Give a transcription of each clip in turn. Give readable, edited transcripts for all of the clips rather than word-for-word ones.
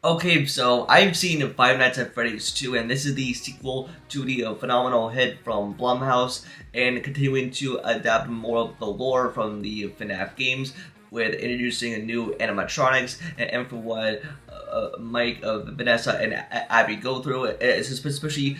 Okay, so I've seen Five Nights at Freddy's 2, and this is the sequel to the phenomenal hit from Blumhouse, and continuing to adapt more of the lore from the FNAF games with introducing a new animatronics, and for what Mike, Vanessa, and Abby go through, it's especially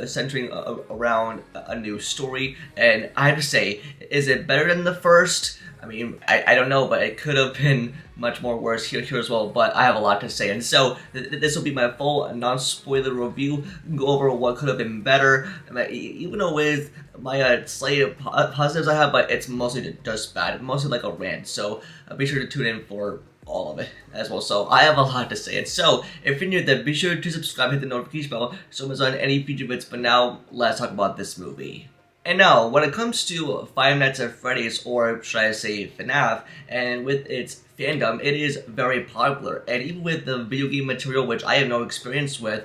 centering around a new story. And I have to say, is it better than the first? I mean, I don't know, but it could have been much more worse here as well, but I have a lot to say. And so, this will be my full non-spoiler review, go over what could have been better, even though with my slight positives I have, but it's mostly just bad, mostly like a rant, so be sure to tune in for all of it as well. So I have a lot to say. And so if you're new, then be sure to subscribe, hit the notification bell so it's on any future bits. But now let's talk about this movie. And now, when it comes to Five Nights at Freddy's, or should I say FNAF, and with its fandom, it is very popular. And even with the video game material, which I have no experience with,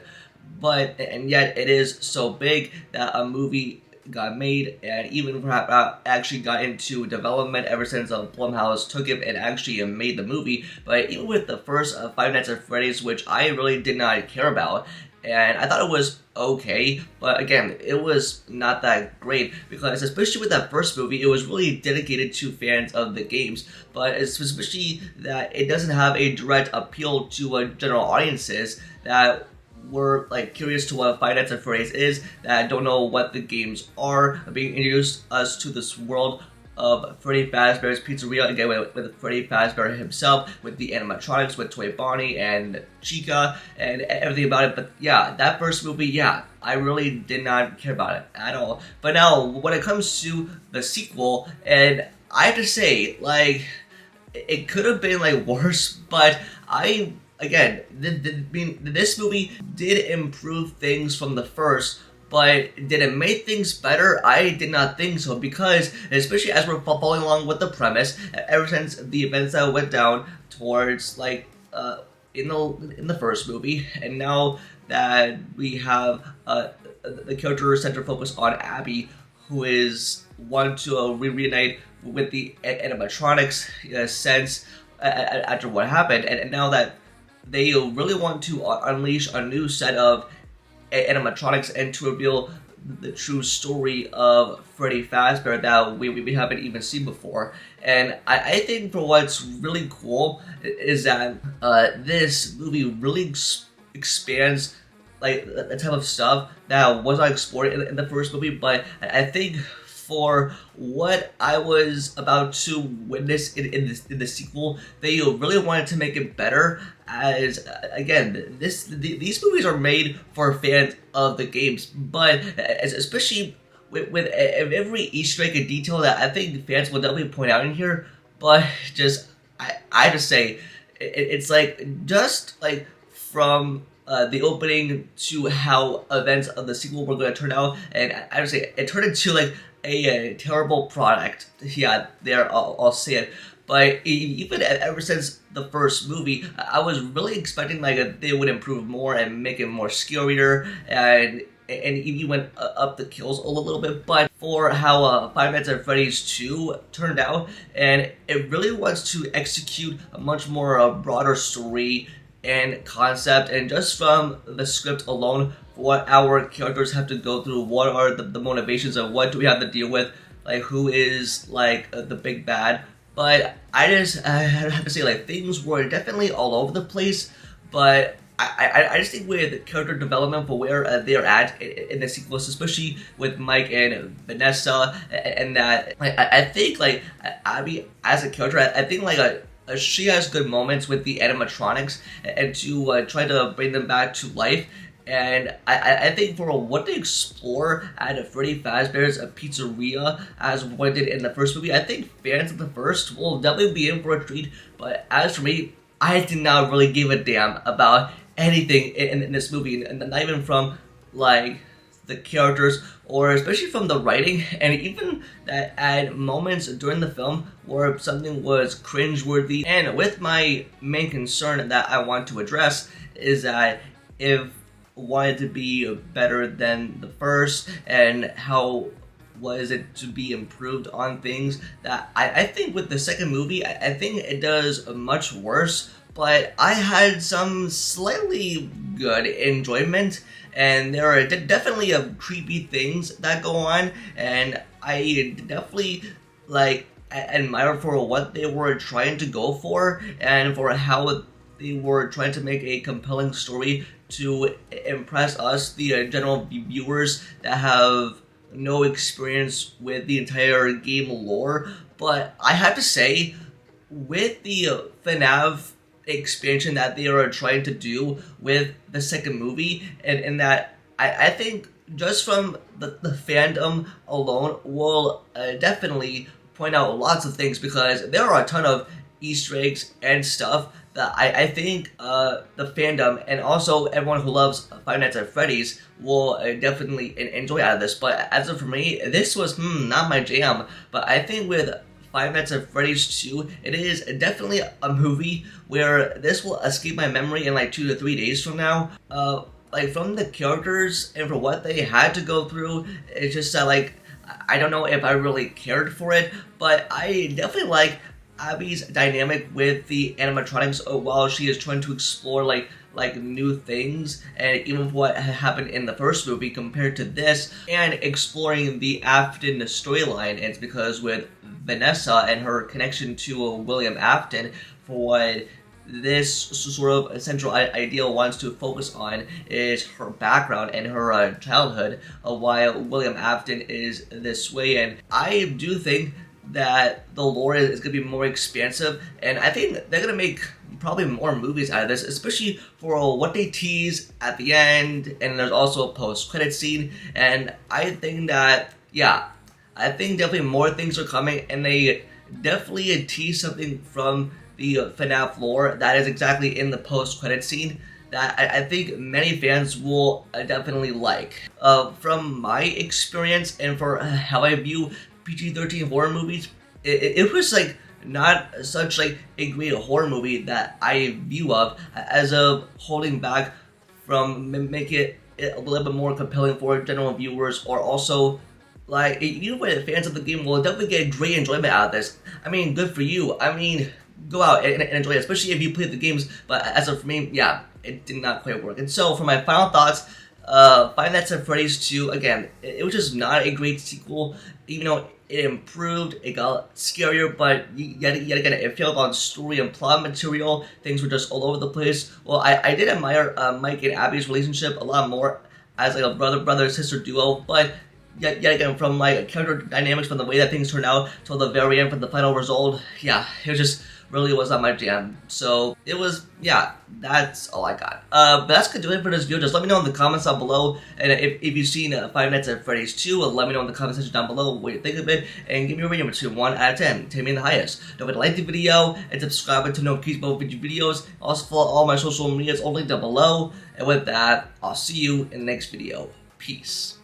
and yet it is so big that a movie got made, and even perhaps actually got into development ever since Blumhouse took it and actually made the movie. But even with the first Five Nights at Freddy's, which I really did not care about, and I thought it was okay, but again, it was not that great, because especially with that first movie, it was really dedicated to fans of the games, but it's especially that it doesn't have a direct appeal to general audiences that were like curious to what Five Nights at Freddy's is, that don't know what the games are, being introduced us to this world of Freddy Fazbear's Pizzeria, again with Freddy Fazbear himself, with the animatronics, with Toy Bonnie and Chica, and everything about it. But yeah, that first movie, yeah, I really did not care about it at all. But now, when it comes to the sequel, and I have to say, like, it could have been like worse, but again, this movie did improve things from the first, but did it make things better? I did not think so, because especially as we're following along with the premise, ever since the events that went down towards like in the first movie, and now that we have the character center focus on Abby, who is wanting to reunite with the animatronics sense after what happened, and now that they really want to unleash a new set of animatronics and to reveal the true story of Freddy Fazbear that we haven't even seen before. And I think for what's really cool is that this movie really expands like the type of stuff that was not explored in the first movie, but I think for what I was about to witness in the sequel, they really wanted to make it better. As again, these movies are made for fans of the games, but especially with every Easter egg and detail that I think fans will definitely point out in here. But just I just say it's like just like from the opening to how events of the sequel were going to turn out, and I would say it turned into like a terrible product. Yeah, there I'll say it. But even ever since the first movie, I was really expecting like they would improve more and make it more scarier, and even went up the kills a little bit. But for how Five Nights at Freddy's 2 turned out, and it really wants to execute a much more broader story and concept, and just from the script alone, what our characters have to go through, what are the motivations, of what do we have to deal with, like who is like the big bad. But I have to say, like, things were definitely all over the place, but I just think with character development for where they're at in the sequels, especially with Mike and Vanessa, and that I think like Abby as a character, I think like she has good moments with the animatronics, and to try to bring them back to life. And I think for what they explore at Freddy Fazbear's Pizzeria, as what did in the first movie, I think fans of the first will definitely be in for a treat. But as for me, I did not really give a damn about anything in this movie, and not even from like the characters, or especially from the writing, and even that at moments during the film where something was cringeworthy. And with my main concern that I want to address is that if wanted to be better than the first, and how was it to be improved on things that I think with the second movie, I think it does much worse. but I had some slightly good enjoyment, and there are definitely creepy things that go on, and I definitely admire for what they were trying to go for and for how they were trying to make a compelling story to impress us, the general viewers that have no experience with the entire game lore. But I have to say, with the FNAF expansion that they are trying to do with the second movie, and that I think just from the fandom alone will definitely point out lots of things, because there are a ton of Easter eggs and stuff that I think the fandom and also everyone who loves Five Nights at Freddy's will definitely enjoy out of this. But as of for me, this was not my jam. But I think with Five Nights at Freddy's 2, it is definitely a movie where this will escape my memory in like 2 to 3 days from now. Like from the characters and for what they had to go through, it's just that I don't know if I really cared for it, but I definitely like Abby's dynamic with the animatronics while she is trying to explore like new things, and even what happened in the first movie compared to this, and exploring the Afton storyline. And it's because with Vanessa and her connection to William Afton, for what this sort of central ideal wants to focus on is her background and her childhood, while William Afton is this way. And I do think that the lore is going to be more expansive, and I think they're going to make probably more movies out of this, especially for what they tease at the end, and there's also a post-credit scene, and I think that, yeah, I think definitely more things are coming, and they definitely tease something from the FNAF lore that is exactly in the post-credit scene that I think many fans will definitely like. From my experience and for how I view PG-13 horror movies, it was not such a great horror movie that I view of as of holding back from making it a little bit more compelling for general viewers, or also you know, fans of the game will definitely get great enjoyment out of this. I mean, good for you. I mean, go out and enjoy it, especially if you played the games. But as of for me, yeah, it did not quite work. And so for my final thoughts, Five Nights at Freddy's 2, again, it was just not a great sequel. Even though it improved, it got scarier, but yet again, it failed on story and plot material. Things were just all over the place. Well, I did admire Mike and Abby's relationship a lot more as a brother-sister duo, but yet again, from character dynamics, from the way that things turned out till the very end, from the final result, yeah, it just really was not my jam. So it was, yeah, that's all I got. But that's gonna do it for this video. Just let me know in the comments down below, and if you've seen Five Nights at Freddy's 2, let me know in the comment section down below what you think of it, and give me a rating between 1 out of 10, 10 being the highest. Don't forget to like the video and subscribe to notifications about future videos. Also follow all my social medias all linked down below. And with that, I'll see you in the next video. Peace.